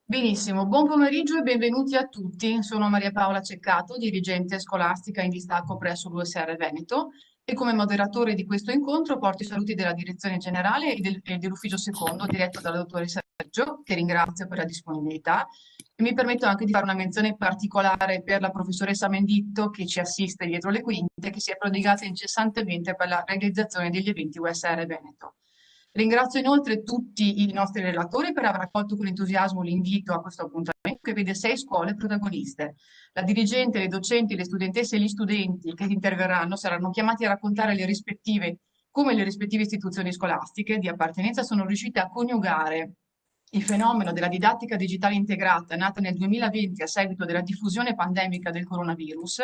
Benissimo, buon pomeriggio e benvenuti a tutti. Sono Maria Paola Ceccato, dirigente scolastica in distacco presso l'USR Veneto e come moderatore di questo incontro porto i saluti della direzione generale e dell'ufficio secondo diretto dalla dottoressa Sergio, che ringrazio per la disponibilità. E mi permetto anche di fare una menzione particolare per la professoressa Menditto che ci assiste dietro le quinte, che si è prodigata incessantemente per la realizzazione degli eventi USR Veneto. Ringrazio inoltre tutti i nostri relatori per aver accolto con entusiasmo l'invito a questo appuntamento che vede 6 scuole protagoniste. La dirigente, le docenti, le studentesse e gli studenti che interverranno saranno chiamati a raccontare come le rispettive istituzioni scolastiche di appartenenza sono riuscite a coniugare il fenomeno della didattica digitale integrata, nata nel 2020 a seguito della diffusione pandemica del coronavirus,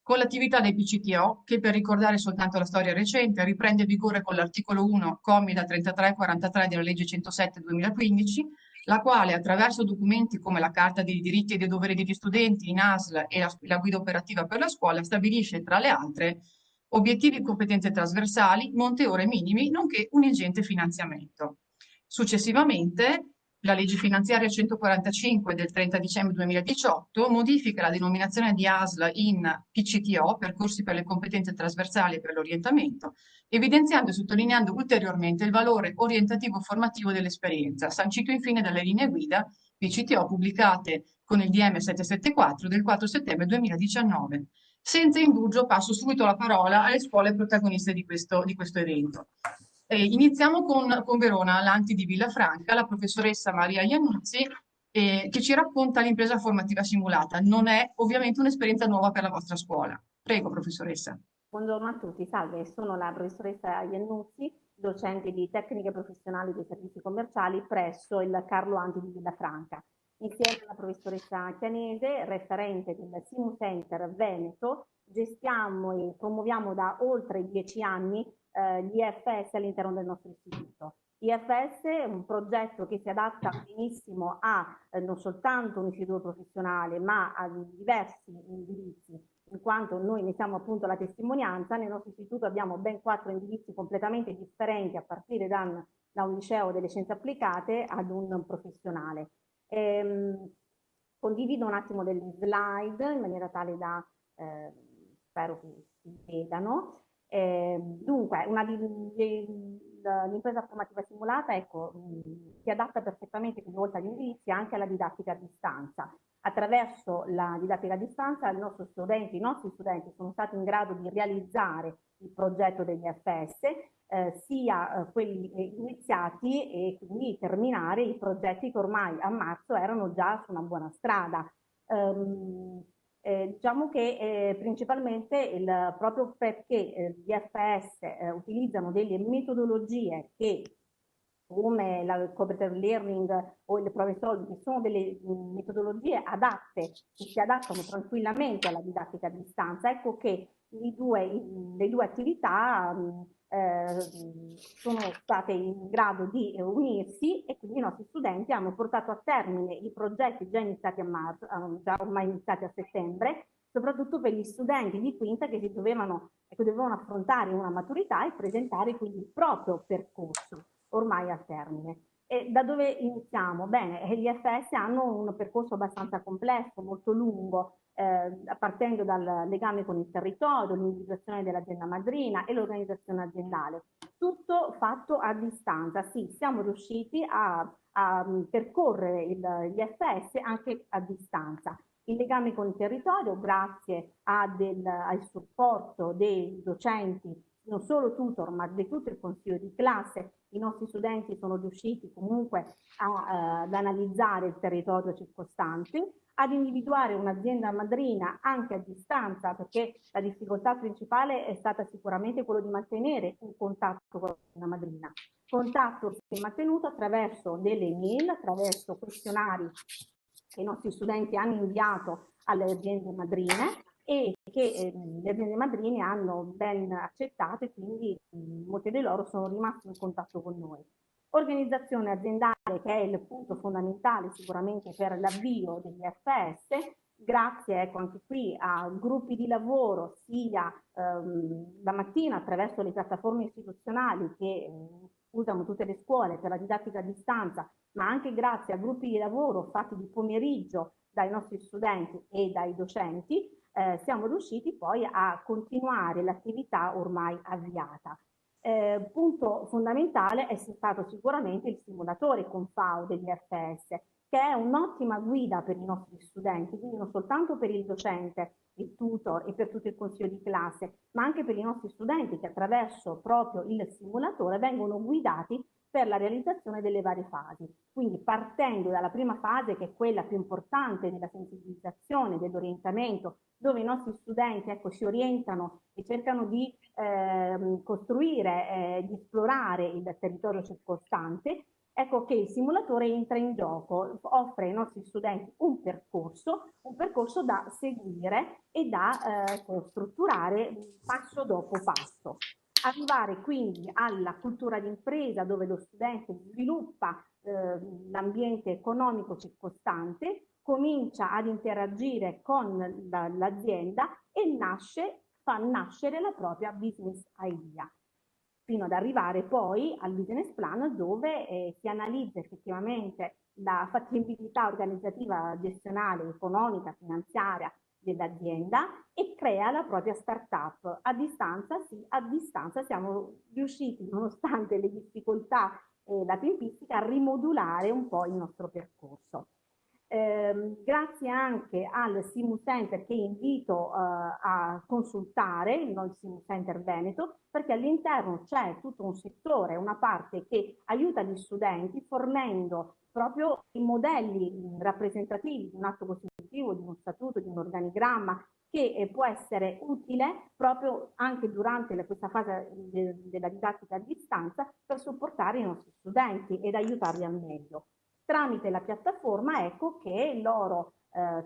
con l'attività dei PCTO, che per ricordare soltanto la storia recente, riprende vigore con l'articolo 1, commi da 33 a 43 della legge 107 2015, la quale attraverso documenti come la Carta dei diritti e dei doveri degli studenti, in ASL e la guida operativa per la scuola, stabilisce tra le altre obiettivi e competenze trasversali, monte ore minimi, nonché un ingente finanziamento. Successivamente, la legge finanziaria 145 del 30 dicembre 2018 modifica la denominazione di ASL in PCTO, percorsi per le competenze trasversali e per l'orientamento, evidenziando e sottolineando ulteriormente il valore orientativo formativo dell'esperienza, sancito infine dalle linee guida PCTO pubblicate con il DM 774 del 4 settembre 2019. Senza indugio passo subito la parola alle scuole protagoniste di questo evento. Iniziamo con Verona, l'Anti di Villafranca, la professoressa Maria Iannuzzi, che ci racconta l'impresa formativa simulata. Non è ovviamente un'esperienza nuova per la vostra scuola. Prego, professoressa. Buongiorno a tutti, salve, sono la professoressa Iannuzzi, docente di tecniche professionali dei servizi commerciali presso il Carlo Anti di Villafranca. Insieme alla professoressa Chianese, referente del Simu Center Veneto, gestiamo e promuoviamo da oltre 10 anni gli IFS all'interno del nostro istituto. IFS è un progetto che si adatta benissimo a non soltanto un istituto professionale, ma a diversi indirizzi, in quanto noi ne siamo appunto la testimonianza. Nel nostro istituto abbiamo ben 4 indirizzi completamente differenti, a partire da un liceo delle scienze applicate ad un professionale. Condivido un attimo delle slide in maniera tale da, spero che si vedano. Dunque, l'impresa formativa simulata, ecco, si adatta perfettamente, quindi oltre agli indirizzi, anche alla didattica a distanza. Attraverso la didattica a distanza i nostri studenti sono stati in grado di realizzare il progetto degli FS, sia quelli iniziati e quindi terminare i progetti che ormai a marzo erano già su una buona strada. Diciamo che principalmente proprio perché gli FS utilizzano delle metodologie che come il computer learning o le prove soldi, che sono delle metodologie adatte, che si adattano tranquillamente alla didattica a distanza, ecco che le due attività sono state in grado di unirsi e quindi i nostri studenti hanno portato a termine i progetti già iniziati a marzo, già ormai iniziati a settembre, soprattutto per gli studenti di quinta che dovevano affrontare una maturità e presentare quindi il proprio percorso ormai a termine. E da dove iniziamo? Bene, gli FS hanno un percorso abbastanza complesso, molto lungo, partendo dal legame con il territorio, l'individuazione dell'azienda madrina e l'organizzazione aziendale. Tutto fatto a distanza. Sì, siamo riusciti a percorrere gli FS anche a distanza. Il legame con il territorio, grazie al supporto dei docenti, non solo tutor, ma di tutto il consiglio di classe, i nostri studenti sono riusciti comunque ad analizzare il territorio circostante, ad individuare un'azienda madrina anche a distanza, perché la difficoltà principale è stata sicuramente quello di mantenere un contatto con l'azienda madrina. Contatto si è mantenuto attraverso delle email, attraverso questionari che i nostri studenti hanno inviato alle aziende madrine e che le aziende madrine hanno ben accettato e quindi molte di loro sono rimaste in contatto con noi. Organizzazione aziendale, che è il punto fondamentale sicuramente per l'avvio degli FS, grazie ecco, anche qui a gruppi di lavoro sia la mattina attraverso le piattaforme istituzionali che usano tutte le scuole per la didattica a distanza, ma anche grazie a gruppi di lavoro fatti di pomeriggio dai nostri studenti e dai docenti, siamo riusciti poi a continuare l'attività ormai avviata. Punto fondamentale è stato sicuramente il simulatore Confau degli FS, che è un'ottima guida per i nostri studenti, quindi non soltanto per il docente, il tutor e per tutto il consiglio di classe, ma anche per i nostri studenti che attraverso proprio il simulatore vengono guidati per la realizzazione delle varie fasi. Quindi partendo dalla prima fase, che è quella più importante della sensibilizzazione, dell'orientamento, dove i nostri studenti si orientano e cercano di costruire, di esplorare il territorio circostante, ecco che il simulatore entra in gioco, offre ai nostri studenti un percorso da seguire e da strutturare passo dopo passo. Arrivare quindi alla cultura d'impresa, dove lo studente sviluppa l'ambiente economico circostante, comincia ad interagire con l'azienda e fa nascere la propria business idea, fino ad arrivare poi al business plan, dove si analizza effettivamente la fattibilità organizzativa, gestionale, economica, finanziaria dell'azienda e crea la propria startup. A distanza, sì, a distanza siamo riusciti, nonostante le difficoltà e la tempistica, a rimodulare un po' il nostro percorso. Grazie anche al Simu Center, che invito a consultare, il Simu Center Veneto, perché all'interno c'è tutto un settore, una parte che aiuta gli studenti fornendo proprio i modelli rappresentativi di un atto costitutivo, di uno statuto, di un organigramma, che può essere utile proprio anche durante questa fase della didattica a distanza per supportare i nostri studenti ed aiutarli al meglio. Tramite la piattaforma, ecco che loro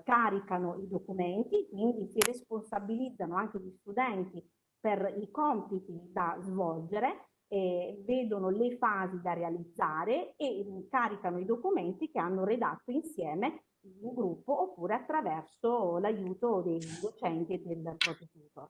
caricano i documenti, quindi si responsabilizzano anche gli studenti per i compiti da svolgere, vedono le fasi da realizzare e caricano i documenti che hanno redatto insieme in gruppo oppure attraverso l'aiuto dei docenti e del proprio tutor.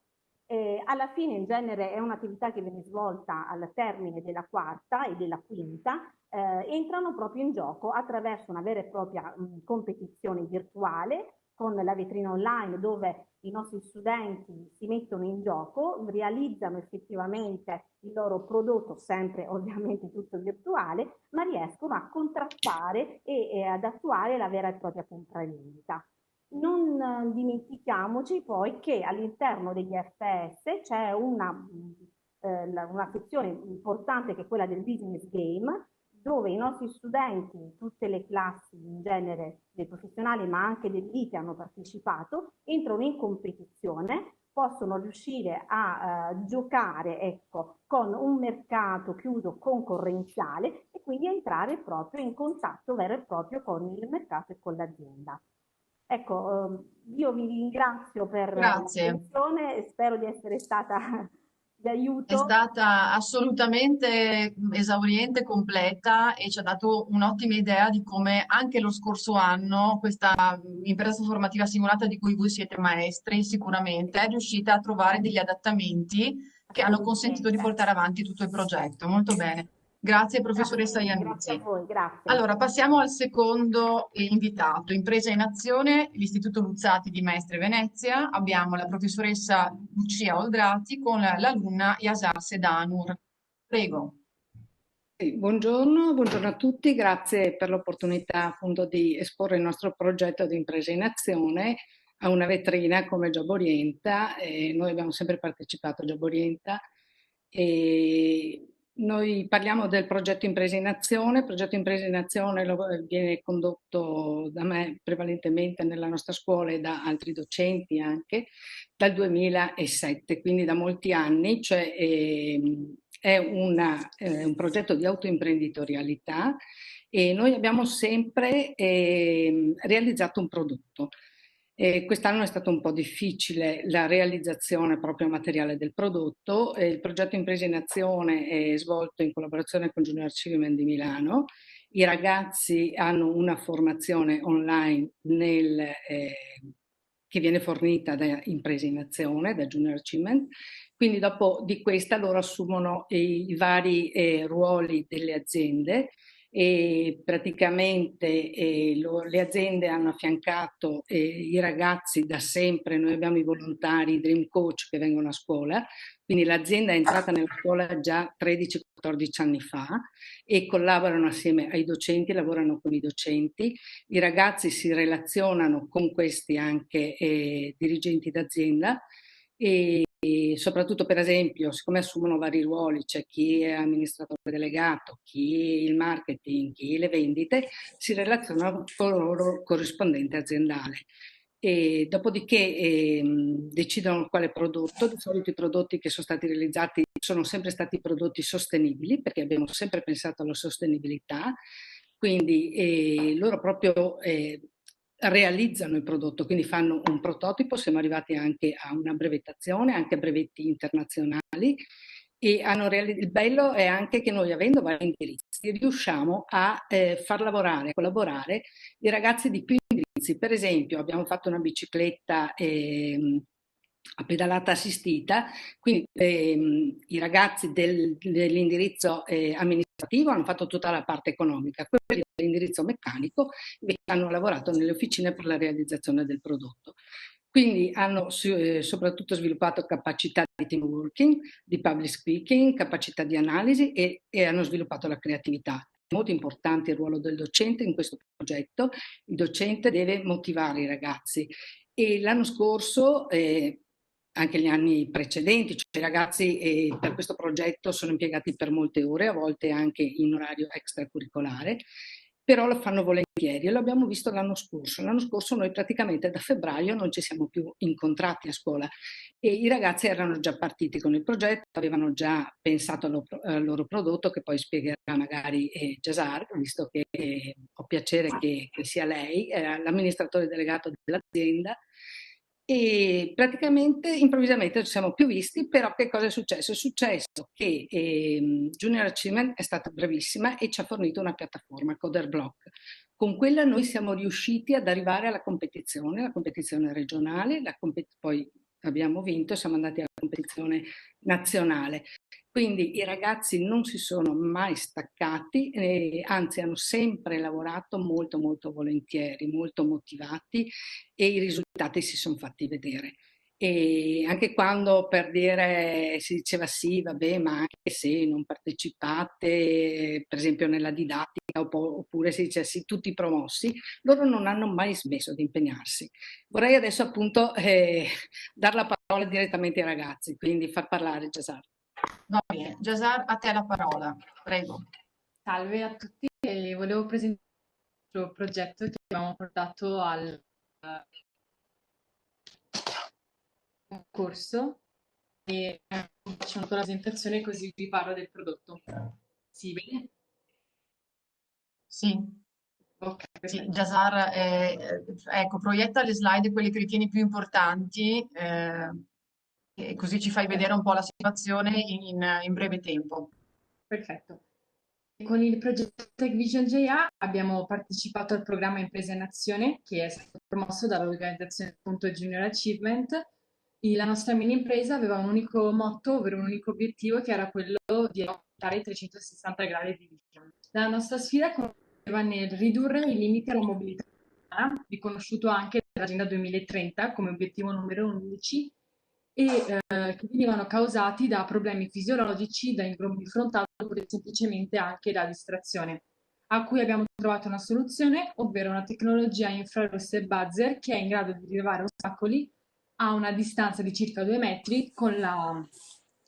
Alla fine in genere è un'attività che viene svolta al termine della quarta e della quinta, entrano proprio in gioco attraverso una vera e propria competizione virtuale con la vetrina online, dove i nostri studenti si mettono in gioco, realizzano effettivamente il loro prodotto, sempre ovviamente tutto virtuale, ma riescono a contrattare e ad attuare la vera e propria compravendita. Non dimentichiamoci poi che all'interno degli FS c'è una sezione importante che è quella del business game, dove i nostri studenti, tutte le classi in genere dei professionali ma anche dell'ITE hanno partecipato, entrano in competizione, possono riuscire a giocare, ecco, con un mercato chiuso concorrenziale e quindi entrare proprio in contatto vero e proprio con il mercato e con l'azienda. Ecco, io vi ringrazio per Grazie. l'attenzione e spero di essere stata di È aiuto. stata assolutamente esauriente, completa e ci ha dato un'ottima idea di come anche lo scorso anno questa impresa formativa simulata di cui voi siete maestri sicuramente è riuscita a trovare degli adattamenti che hanno consentito di Assolutamente, portare avanti tutto il progetto. Molto bene. Grazie, professoressa grazie a Iannuzzi. voi, grazie. Allora, passiamo al secondo invitato, Impresa in Azione, l'Istituto Luzzati di Mestre Venezia. Abbiamo la professoressa Lucia Oldrati con l'alunna Yasar Sedanur. Prego. Sì, buongiorno a tutti, grazie per l'opportunità appunto di esporre il nostro progetto di Impresa in Azione a una vetrina come Job Orienta. Noi abbiamo sempre partecipato a Job Orienta e noi parliamo del progetto Impresa in Azione. Il progetto Impresa in Azione viene condotto da me prevalentemente nella nostra scuola e da altri docenti anche dal 2007, quindi da molti anni, cioè è un progetto di autoimprenditorialità e noi abbiamo sempre realizzato un prodotto. Quest'anno è stato un po' difficile la realizzazione proprio materiale del prodotto. Il progetto Impresa in Azione è svolto in collaborazione con Junior Achievement di Milano. I ragazzi hanno una formazione online che viene fornita da Impresa in Azione, da Junior Achievement, Quindi dopo di questa loro assumono i vari ruoli delle aziende e praticamente le aziende hanno affiancato i ragazzi da sempre. Noi abbiamo i volontari, i Dream Coach che vengono a scuola, quindi l'azienda è entrata nella scuola già 13-14 anni fa e collaborano assieme ai docenti, lavorano con i docenti. I ragazzi si relazionano con questi anche dirigenti d'azienda e soprattutto, per esempio, siccome assumono vari ruoli, c'è chi è amministratore delegato, chi il marketing, chi le vendite, si relazionano con il loro corrispondente aziendale. E dopodiché decidono quale prodotto. Di solito i prodotti che sono stati realizzati sono sempre stati prodotti sostenibili, perché abbiamo sempre pensato alla sostenibilità, quindi loro proprio realizzano il prodotto, quindi fanno un prototipo. Siamo arrivati anche a una brevettazione, anche a brevetti internazionali, e il bello è anche che noi, avendo vari indirizzi, riusciamo a far lavorare, collaborare i ragazzi di più indirizzi. Per esempio abbiamo fatto una bicicletta a pedalata assistita, quindi i ragazzi dell'indirizzo amministrativo hanno fatto tutta la parte economica, quelli dell'indirizzo meccanico invece hanno lavorato nelle officine per la realizzazione del prodotto. Quindi hanno soprattutto sviluppato capacità di team working, di public speaking, capacità di analisi e hanno sviluppato la creatività. È molto importante il ruolo del docente in questo progetto. Il docente deve motivare i ragazzi e l'anno scorso, anche gli anni precedenti, cioè i ragazzi per questo progetto sono impiegati per molte ore, a volte anche in orario extracurricolare, però lo fanno volentieri e lo abbiamo visto l'anno scorso. L'anno scorso noi praticamente da febbraio non ci siamo più incontrati a scuola e i ragazzi erano già partiti con il progetto, avevano già pensato al loro prodotto, che poi spiegherà magari Jasar, visto che ho piacere che sia lei, l'amministratore delegato dell'azienda. E praticamente improvvisamente ci siamo più visti, però che cosa è successo? È successo che Junior Achievement è stata bravissima e ci ha fornito una piattaforma, Coder Block. Con quella noi siamo riusciti ad arrivare alla competizione, la competizione regionale, poi abbiamo vinto e siamo andati alla competizione nazionale. Quindi i ragazzi non si sono mai staccati, anzi hanno sempre lavorato molto molto volentieri, molto motivati e i risultati si sono fatti vedere. E anche quando per dire si diceva sì, vabbè, ma anche se non partecipate, per esempio nella didattica, oppure si dice sì, tutti promossi, loro non hanno mai smesso di impegnarsi. Vorrei adesso appunto dare la parola direttamente ai ragazzi, quindi far parlare Jasar. Va bene, Jasar, a te la parola, prego. Salve a tutti, volevo presentare il nostro progetto che abbiamo portato al concorso e faccio una presentazione così vi parlo del prodotto. Sì, bene? Sì. Ok, Sì, perfetto. Jasar, ecco, proietta le slide, quelle che ritieni più importanti, e così ci fai vedere un po' la situazione in breve tempo. Perfetto. Con il progetto Tech Vision JA abbiamo partecipato al programma Imprese in Azione che è stato promosso dall'organizzazione appunto Junior Achievement. E la nostra mini impresa aveva un unico motto, ovvero un unico obiettivo che era quello di affrontare i 360 gradi di visione. La nostra sfida consisteva nel ridurre i limiti alla mobilità umana, riconosciuto anche dall'Agenda 2030 come obiettivo numero 11, e che venivano causati da problemi fisiologici, da ingombi frontali oppure semplicemente anche da distrazione, a cui abbiamo trovato una soluzione, ovvero una tecnologia infrarossa e buzzer che è in grado di rilevare ostacoli a una distanza di circa 2 metri con la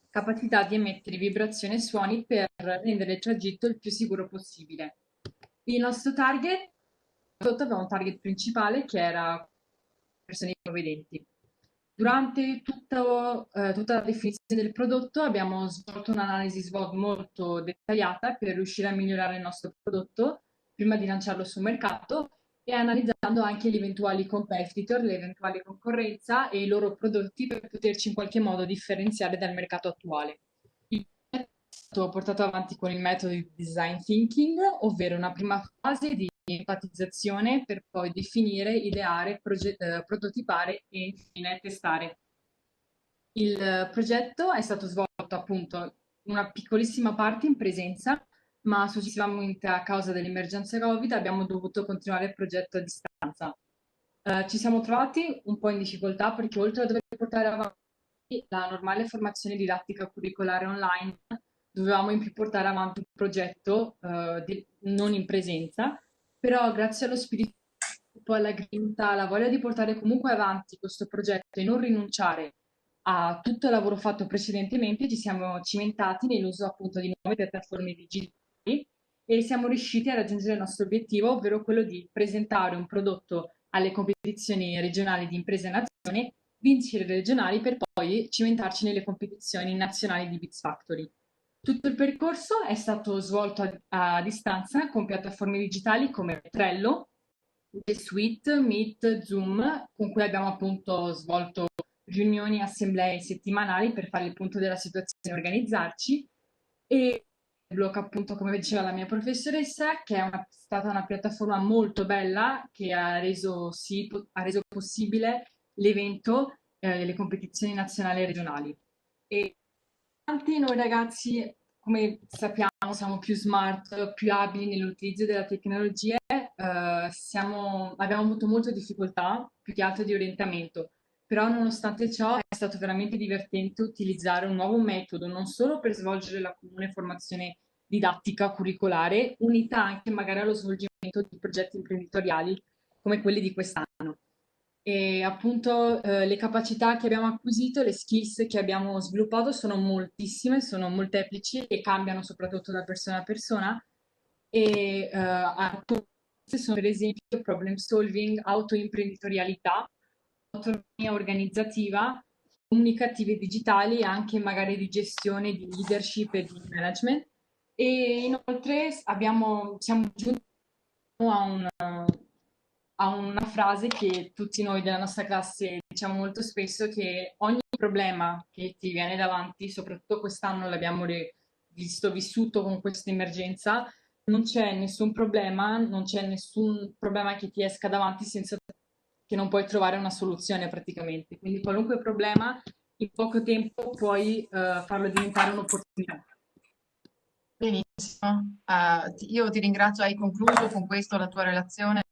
capacità di emettere vibrazioni e suoni per rendere il tragitto il più sicuro possibile. Il nostro target, aveva un target principale che era persone ipovedenti. Durante tutta la definizione del prodotto abbiamo svolto un'analisi SWOT molto dettagliata per riuscire a migliorare il nostro prodotto prima di lanciarlo sul mercato e analizzando anche gli eventuali competitor, l'eventuale concorrenza e i loro prodotti per poterci in qualche modo differenziare dal mercato attuale. Il progetto è stato portato avanti con il metodo di design thinking, ovvero una prima fase di empatizzazione per poi definire, ideare, prototipare e infine testare. Il progetto è stato svolto appunto una piccolissima parte in presenza, ma successivamente a causa dell'emergenza Covid abbiamo dovuto continuare il progetto a distanza. Ci siamo trovati un po' in difficoltà perché oltre a dover portare avanti la normale formazione didattica curricolare online, dovevamo in più portare avanti un progetto non in presenza, però grazie allo spirito, alla grinta, alla voglia di portare comunque avanti questo progetto e non rinunciare a tutto il lavoro fatto precedentemente, ci siamo cimentati nell'uso appunto di nuove piattaforme digitali e siamo riusciti a raggiungere il nostro obiettivo, ovvero quello di presentare un prodotto alle competizioni regionali di impresa e nazione, vincere le regionali per poi cimentarci nelle competizioni nazionali di Biz Factory. Tutto il percorso è stato svolto a distanza con piattaforme digitali come Trello, G Suite, Meet, Zoom, con cui abbiamo appunto svolto riunioni, assemblee settimanali per fare il punto della situazione e organizzarci. E Block, appunto, come diceva la mia professoressa, che è stata una piattaforma molto bella che ha reso possibile l'evento, le competizioni nazionali e regionali. E tanti noi ragazzi, come sappiamo, siamo più smart, più abili nell'utilizzo della tecnologia, abbiamo avuto molte difficoltà, più che altro di orientamento, però nonostante ciò è stato veramente divertente utilizzare un nuovo metodo, non solo per svolgere la comune formazione didattica curricolare, unita anche magari allo svolgimento di progetti imprenditoriali come quelli di quest'anno. E appunto le capacità che abbiamo acquisito, le skills che abbiamo sviluppato sono moltissime, sono molteplici e cambiano soprattutto da persona a persona. E sono per esempio problem solving, autoimprenditorialità, autonomia organizzativa, comunicative digitali e anche magari di gestione, di leadership e di management. E inoltre siamo giunti a una frase che tutti noi della nostra classe diciamo molto spesso, che ogni problema che ti viene davanti, soprattutto quest'anno l'abbiamo vissuto con questa emergenza, non c'è nessun problema, non c'è nessun problema che ti esca davanti senza che non puoi trovare una soluzione praticamente. Quindi qualunque problema in poco tempo puoi farlo diventare un'opportunità. Benissimo. Io ti ringrazio, hai concluso con questo la tua relazione?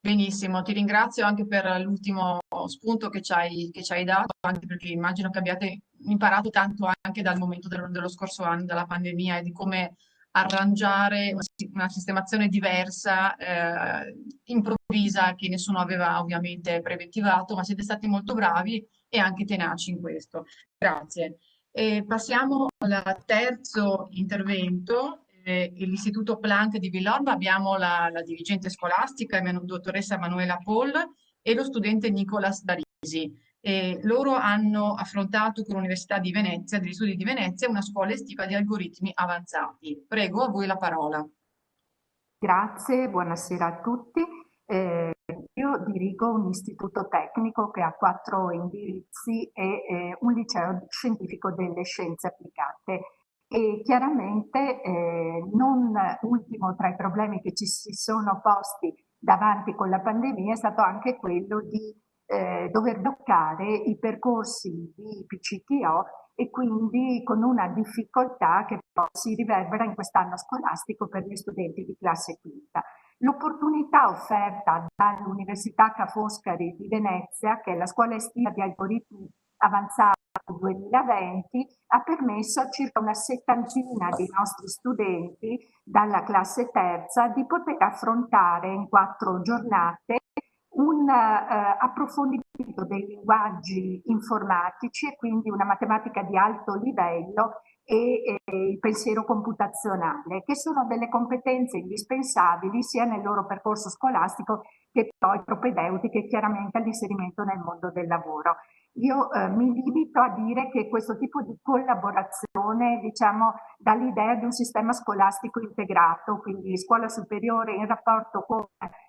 Benissimo, ti ringrazio anche per l'ultimo spunto che ci hai dato, anche perché immagino che abbiate imparato tanto anche dal momento dello scorso anno, dalla pandemia, e di come arrangiare una sistemazione diversa, improvvisa, che nessuno aveva ovviamente preventivato, ma siete stati molto bravi e anche tenaci in questo. Grazie. Passiamo al terzo intervento, l'Istituto Planck di Villorba. Abbiamo la dirigente scolastica, dottoressa Manuela Poll, e lo studente Nicolas Darisi. Loro hanno affrontato con l'Università di Venezia, degli Studi di Venezia, una scuola estiva di algoritmi avanzati. Prego, a voi la parola. Grazie, buonasera a tutti. Io dirigo un istituto tecnico che ha 4 indirizzi e un liceo scientifico delle scienze applicate. E chiaramente non ultimo tra i problemi che ci si sono posti davanti con la pandemia è stato anche quello di dover bloccare i percorsi di PCTO e quindi con una difficoltà che poi si riverbera in quest'anno scolastico per gli studenti di classe quinta. L'opportunità offerta dall'Università Ca' Foscari di Venezia, che è la scuola estiva di algoritmi avanzati 2020, ha permesso a circa una settantina di nostri studenti dalla classe terza di poter affrontare in 4 giornate un approfondimento dei linguaggi informatici e quindi una matematica di alto livello e il pensiero computazionale, che sono delle competenze indispensabili sia nel loro percorso scolastico che poi propedeutiche chiaramente all'inserimento nel mondo del lavoro. Io mi limito a dire che questo tipo di collaborazione, diciamo, dà l'idea di un sistema scolastico integrato, quindi scuola superiore in rapporto con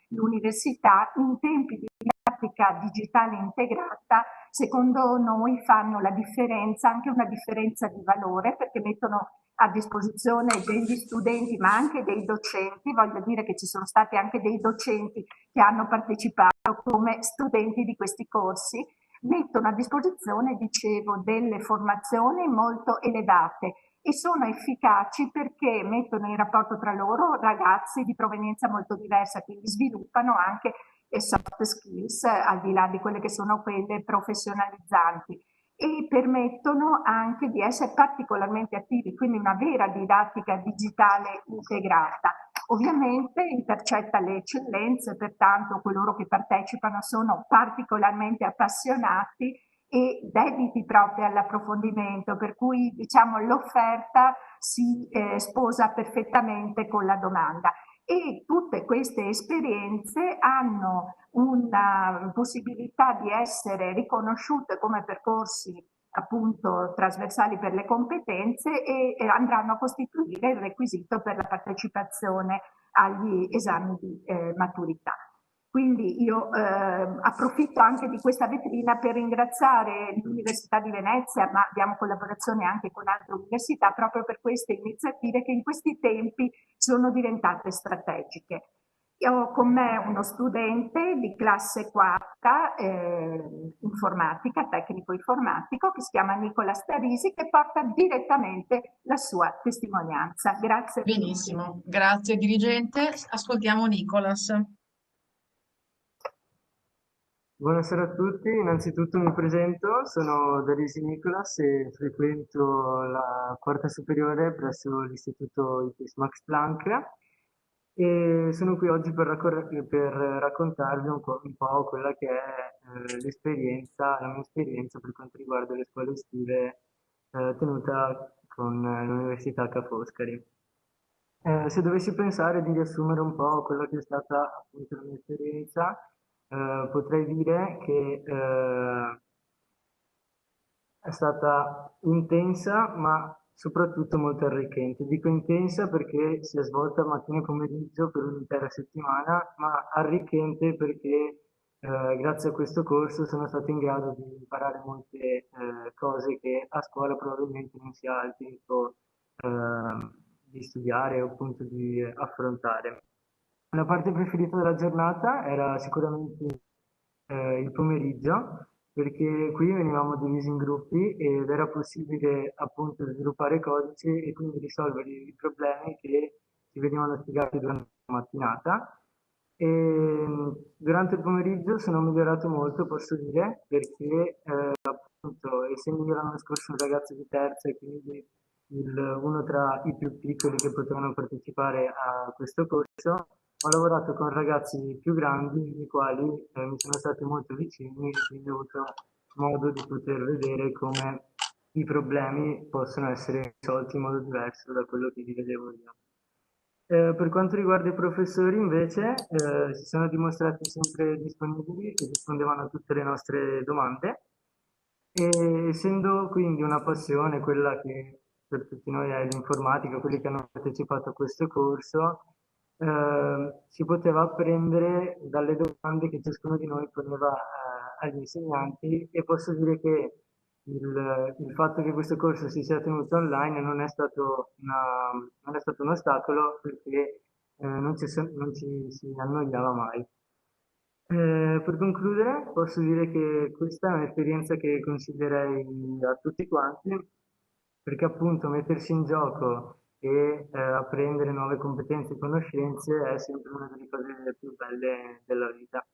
l'università, in tempi di didattica digitale integrata, secondo noi fanno la differenza, anche una differenza di valore, perché mettono a disposizione degli studenti ma anche dei docenti. Voglio dire che ci sono stati anche dei docenti che hanno partecipato come studenti di questi corsi, mettono a disposizione, dicevo, delle formazioni molto elevate e sono efficaci perché mettono in rapporto tra loro ragazzi di provenienza molto diversa, quindi sviluppano anche soft skills al di là di quelle che sono quelle professionalizzanti e permettono anche di essere particolarmente attivi, quindi una vera didattica digitale integrata. Ovviamente intercetta le eccellenze, pertanto coloro che partecipano sono particolarmente appassionati e dediti proprio all'approfondimento, per cui diciamo l'offerta si sposa perfettamente con la domanda. E tutte queste esperienze hanno una possibilità di essere riconosciute come percorsi appunto trasversali per le competenze e andranno a costituire il requisito per la partecipazione agli esami di maturità. Quindi io approfitto anche di questa vetrina per ringraziare l'Università di Venezia, ma abbiamo collaborazione anche con altre università proprio per queste iniziative che in questi tempi sono diventate strategiche. Io ho con me uno studente di classe quarta, informatica, tecnico informatico, che si chiama Nicola Starisi, che porta direttamente la sua testimonianza. Grazie. Benissimo, grazie dirigente. Ascoltiamo Nicolas. Buonasera a tutti, innanzitutto mi presento, sono Darisi Nicolas e frequento la quarta superiore presso l'Istituto ITIS Max Planck e sono qui oggi per raccontarvi un po' quella che è l'esperienza, la mia esperienza per quanto riguarda le scuole estive tenuta con l'Università Ca' Foscari. Se dovessi pensare di riassumere un po' quella che è stata appunto la mia esperienza, potrei dire che è stata intensa, ma soprattutto molto arricchente. Dico intensa perché si è svolta mattina e pomeriggio per un'intera settimana, ma arricchente perché grazie a questo corso sono stato in grado di imparare molte cose che a scuola probabilmente non si ha il tempo di studiare o appunto di affrontare. La parte preferita della giornata era sicuramente il pomeriggio, perché qui venivamo divisi in gruppi ed era possibile appunto sviluppare codice e quindi risolvere i problemi che ci venivano spiegati durante la mattinata. E durante il pomeriggio sono migliorato molto, posso dire, perché appunto essendo io l'anno scorso un ragazzo di terza e quindi uno tra i più piccoli che potevano partecipare a questo corso, ho lavorato con ragazzi più grandi, i quali mi sono stati molto vicini e quindi ho avuto modo di poter vedere come i problemi possono essere risolti in modo diverso da quello che li vedevo io. Per quanto riguarda i professori invece si sono dimostrati sempre disponibili e rispondevano a tutte le nostre domande e essendo quindi una passione quella che per tutti noi è l'informatica, quelli che hanno partecipato a questo corso, si poteva apprendere dalle domande che ciascuno di noi poneva agli insegnanti e posso dire che il fatto che questo corso si sia tenuto online non è stato, non è stato un ostacolo perché non ci si annoiava mai. Per concludere, posso dire che questa è un'esperienza che consiglierei a tutti quanti, perché appunto mettersi in gioco e apprendere nuove competenze e conoscenze è sempre una delle cose più belle della vita.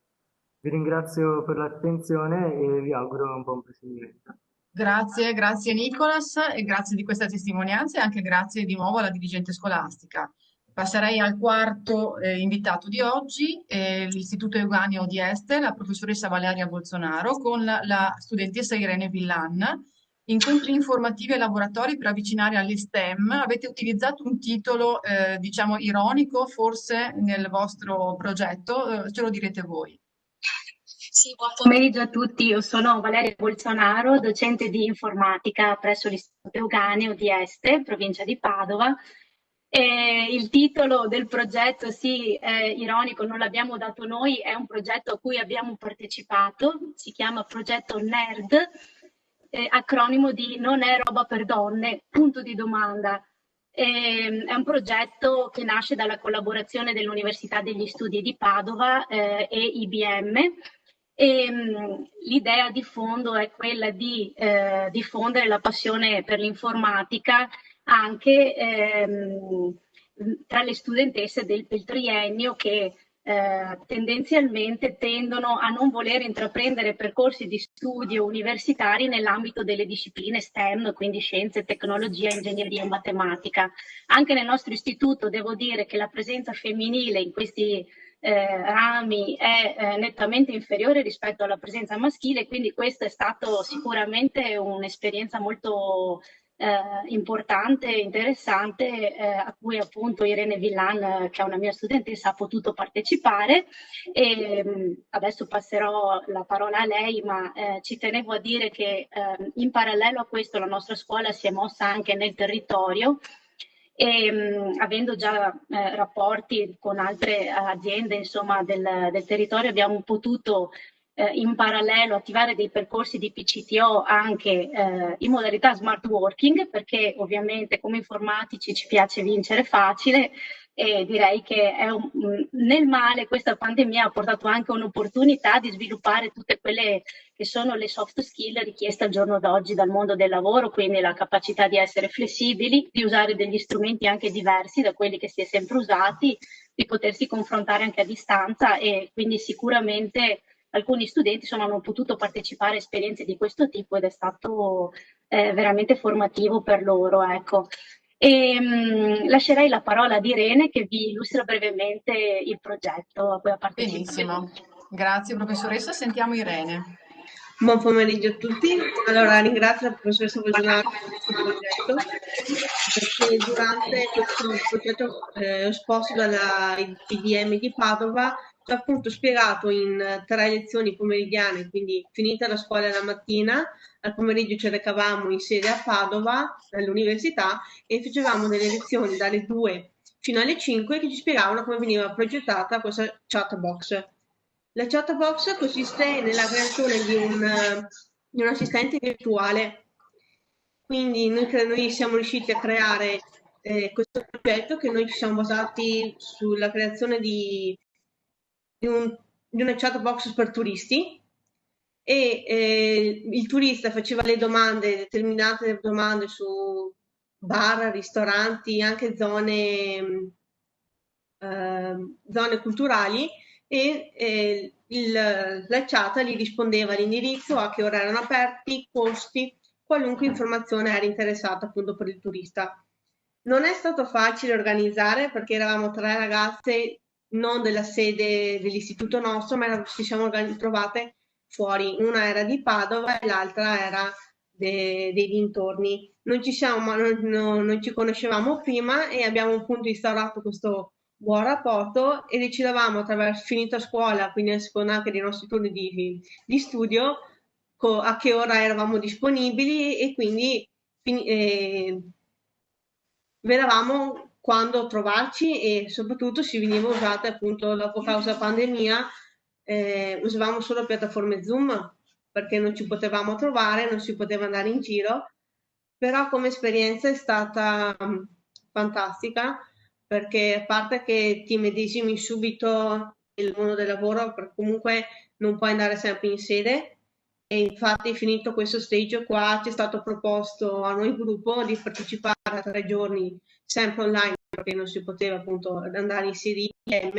Vi ringrazio per l'attenzione e vi auguro un buon proseguimento. Grazie, grazie Nicolas e grazie di questa testimonianza e anche grazie di nuovo alla dirigente scolastica. Passerei al quarto invitato di oggi, l'Istituto Euganeo di Este, la professoressa Valeria Bolsonaro con la studentessa Irene Villan. Incontri informativi e laboratori per avvicinare alle STEM. Avete utilizzato un titolo, diciamo, ironico forse nel vostro progetto, ce lo direte voi. Sì, buon pomeriggio a tutti, io sono Valeria Bolsonaro, docente di informatica presso l'Istituto Euganeo di Este, provincia di Padova. E il titolo del progetto, sì, è ironico, non l'abbiamo dato noi, è un progetto a cui abbiamo partecipato, si chiama Progetto NERD, acronimo di Non è roba per donne, punto di domanda. È un progetto che nasce dalla collaborazione dell'Università degli Studi di Padova e IBM E l'idea di fondo è quella di diffondere la passione per l'informatica anche tra le studentesse del triennio che tendenzialmente tendono a non voler intraprendere percorsi di studio universitari nell'ambito delle discipline STEM, quindi scienze, tecnologia, ingegneria e matematica. Anche nel nostro istituto devo dire che la presenza femminile in questi rami è nettamente inferiore rispetto alla presenza maschile, quindi questa è stata sicuramente un'esperienza molto importante e interessante a cui appunto Irene Villan, che è una mia studentessa, ha potuto partecipare. E adesso passerò la parola a lei, ma ci tenevo a dire che in parallelo a questo la nostra scuola si è mossa anche nel territorio e avendo già rapporti con altre aziende insomma, del territorio abbiamo potuto in parallelo attivare dei percorsi di PCTO anche in modalità smart working, perché ovviamente come informatici ci piace vincere facile e direi che nel male questa pandemia ha portato anche un'opportunità di sviluppare tutte quelle che sono le soft skill richieste al giorno d'oggi dal mondo del lavoro, quindi la capacità di essere flessibili, di usare degli strumenti anche diversi da quelli che si è sempre usati, di potersi confrontare anche a distanza e quindi sicuramente alcuni studenti insomma, hanno potuto partecipare a esperienze di questo tipo ed è stato veramente formativo per loro. Ecco. Lascerei la parola ad Irene che vi illustra brevemente il progetto a cui ha partecipato. Benissimo, grazie professoressa. Sentiamo Irene. Buon pomeriggio a tutti. Allora, ringrazio la professoressa Bolsonaro per questo progetto, perché durante questo progetto esposto dalla IDM di Padova ci ha appunto spiegato in 3 lezioni pomeridiane, quindi finita la scuola la mattina, al pomeriggio ci recavamo in sede a Padova, all'università, e facevamo delle lezioni dalle 2 fino alle 5 che ci spiegavano come veniva progettata questa chat box. La chat box consiste nella creazione di un assistente virtuale, quindi noi siamo riusciti a creare questo progetto che noi ci siamo basati sulla creazione di una chat box per turisti e il turista faceva le domande, determinate domande su bar, ristoranti, anche zone culturali e la chat gli rispondeva l'indirizzo, a che ora erano aperti, costi, qualunque informazione era interessata appunto per il turista. Non è stato facile organizzare perché eravamo 3 ragazze non della sede dell'istituto nostro, ma ci siamo trovate fuori. Una era di Padova e l'altra era dei dintorni. Non ci conoscevamo prima e abbiamo appunto instaurato questo buon rapporto e decidevamo attraverso finita scuola, quindi a seconda anche dei nostri turni di studio, a che ora eravamo disponibili e quindi vedevamo quando trovarci e soprattutto si veniva usate appunto dopo causa pandemia, usavamo solo piattaforme Zoom perché non ci potevamo trovare, non si poteva andare in giro, però come esperienza è stata fantastica perché a parte che ti medesimi subito nel mondo del lavoro, perché comunque non puoi andare sempre in sede e infatti finito questo stage qua ci è stato proposto a noi gruppo di partecipare a 3 giorni sempre online perché non si poteva appunto andare in sede IBM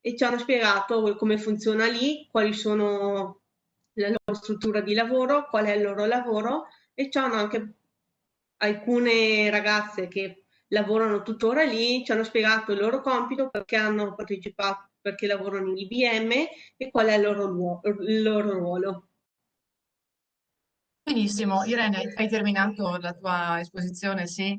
e ci hanno spiegato come funziona lì, quali sono la loro struttura di lavoro, qual è il loro lavoro e c'hanno anche alcune ragazze che lavorano tuttora lì, ci hanno spiegato il loro compito, perché hanno partecipato, perché lavorano in IBM e qual è il loro ruolo. Benissimo, Irene, hai terminato la tua esposizione, sì?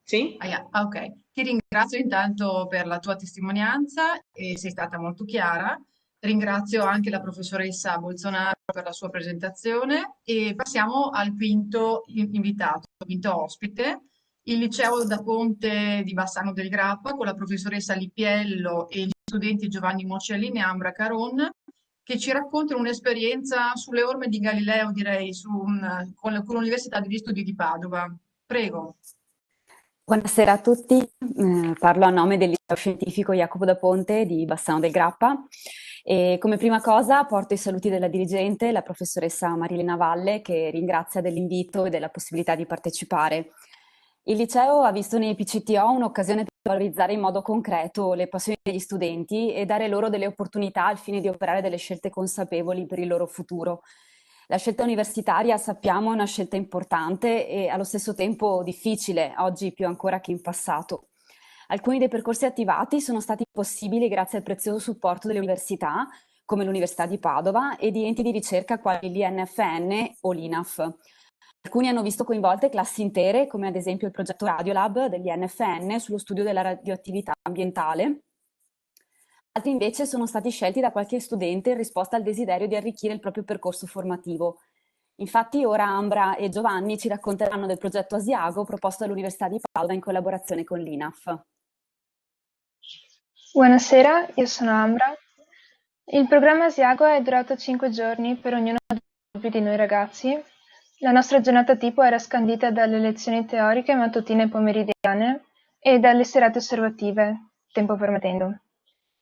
Sì? Ok, ti ringrazio intanto per la tua testimonianza e sei stata molto chiara. Ringrazio anche la professoressa Bolsonaro per la sua presentazione e passiamo al quinto invitato, quinto ospite, il Liceo da Ponte di Bassano del Grappa con la professoressa Lipiello e gli studenti Giovanni Mocellini e Ambra Caron che ci raccontano un'esperienza sulle orme di Galileo, direi, con l'Università degli Studi di Padova. Prego. Buonasera a tutti, parlo a nome del Liceo Scientifico Jacopo da Ponte di Bassano del Grappa E come prima cosa porto i saluti della dirigente, la professoressa Marilena Valle, che ringrazia dell'invito e della possibilità di partecipare. Il liceo ha visto nei PCTO un'occasione per valorizzare in modo concreto le passioni degli studenti e dare loro delle opportunità al fine di operare delle scelte consapevoli per il loro futuro. La scelta universitaria, sappiamo, è una scelta importante e allo stesso tempo difficile, oggi più ancora che in passato. Alcuni dei percorsi attivati sono stati possibili grazie al prezioso supporto delle università, come l'Università di Padova, e di enti di ricerca quali l'INFN o l'INAF. Alcuni hanno visto coinvolte classi intere, come ad esempio il progetto Radiolab dell'INFN sullo studio della radioattività ambientale. Altri invece sono stati scelti da qualche studente in risposta al desiderio di arricchire il proprio percorso formativo. Infatti ora Ambra e Giovanni ci racconteranno del progetto Asiago proposto dall'Università di Padova in collaborazione con l'INAF. Buonasera, io sono Ambra. Il programma Asiago è durato 5 giorni per ognuno dei gruppi di noi ragazzi. La nostra giornata tipo era scandita dalle lezioni teoriche mattutine e pomeridiane e dalle serate osservative, tempo permettendo.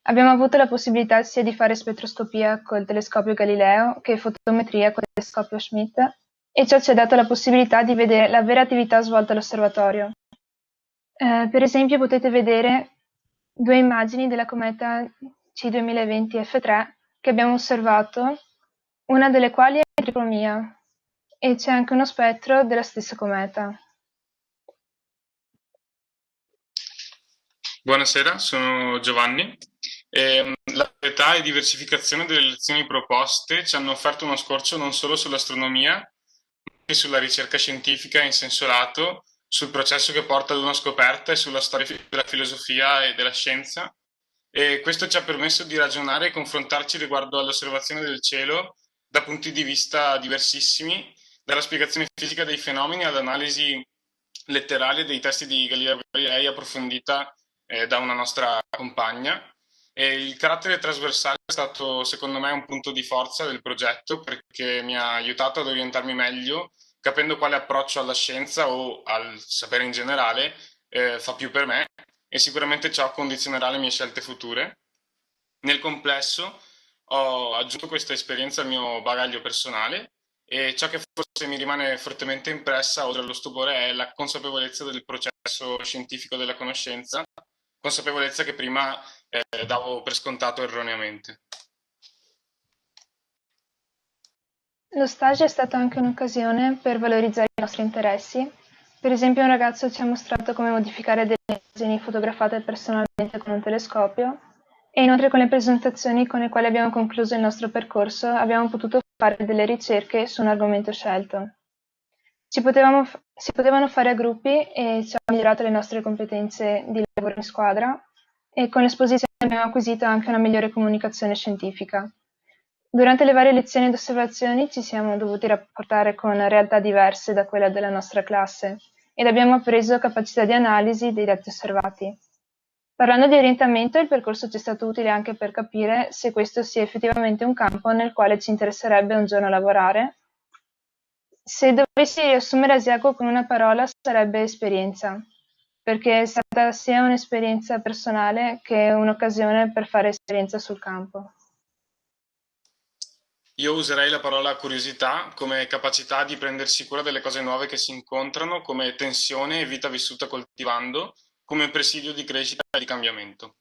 Abbiamo avuto la possibilità sia di fare spettroscopia col telescopio Galileo che fotometria col telescopio Schmidt e ciò ci ha dato la possibilità di vedere la vera attività svolta all'osservatorio. Per esempio potete vedere 2 immagini della cometa C2020 F3 che abbiamo osservato, una delle quali è in tricromia e c'è anche uno spettro della stessa cometa. Buonasera, sono Giovanni. La varietà e diversificazione delle lezioni proposte ci hanno offerto uno scorcio non solo sull'astronomia, ma anche sulla ricerca scientifica in senso lato, sul processo che porta ad una scoperta e sulla storia della filosofia e della scienza. E questo ci ha permesso di ragionare e confrontarci riguardo all'osservazione del cielo da punti di vista diversissimi, dalla spiegazione fisica dei fenomeni all'analisi letteraria dei testi di Galileo Galilei approfondita da una nostra compagna. E il carattere trasversale è stato, secondo me, un punto di forza del progetto perché mi ha aiutato ad orientarmi meglio, capendo quale approccio alla scienza o al sapere in generale fa più per me e sicuramente ciò condizionerà le mie scelte future. Nel complesso ho aggiunto questa esperienza al mio bagaglio personale e ciò che forse mi rimane fortemente impressa, oltre allo stupore, è la consapevolezza del processo scientifico della conoscenza, consapevolezza che prima davo per scontato erroneamente. Lo stage è stato anche un'occasione per valorizzare i nostri interessi. Per esempio un ragazzo ci ha mostrato come modificare delle immagini fotografate personalmente con un telescopio e inoltre con le presentazioni con le quali abbiamo concluso il nostro percorso abbiamo potuto fare delle ricerche su un argomento scelto. Si potevano fare a gruppi e ci ha migliorato le nostre competenze di lavoro in squadra e con l'esposizione abbiamo acquisito anche una migliore comunicazione scientifica. Durante le varie lezioni ed osservazioni ci siamo dovuti rapportare con realtà diverse da quella della nostra classe ed abbiamo appreso capacità di analisi dei dati osservati. Parlando di orientamento, il percorso ci è stato utile anche per capire se questo sia effettivamente un campo nel quale ci interesserebbe un giorno lavorare. Se dovessi riassumere Asiago con una parola sarebbe esperienza, perché è stata sia un'esperienza personale che un'occasione per fare esperienza sul campo. Io userei la parola curiosità come capacità di prendersi cura delle cose nuove che si incontrano, come tensione e vita vissuta coltivando, come presidio di crescita e di cambiamento.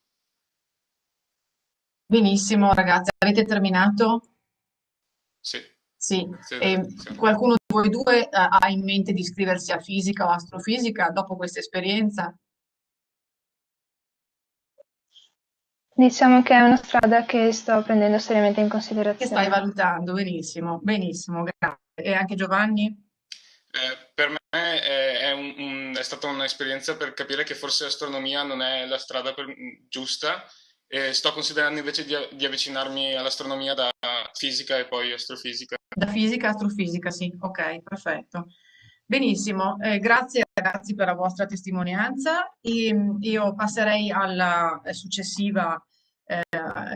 Benissimo, ragazzi, avete terminato? Sì. Sì. Qualcuno di voi due ha in mente di iscriversi a fisica o astrofisica dopo questa esperienza? Diciamo che è una strada che sto prendendo seriamente in considerazione. Che stai valutando, benissimo, benissimo, grazie. E anche Giovanni? Per me è stata un'esperienza per capire che forse astronomia non è la strada giusta e sto considerando invece di avvicinarmi all'astronomia da fisica e poi astrofisica. Da fisica a astrofisica, sì, ok, perfetto. Benissimo, grazie ragazzi per la vostra testimonianza. Io passerei alla successiva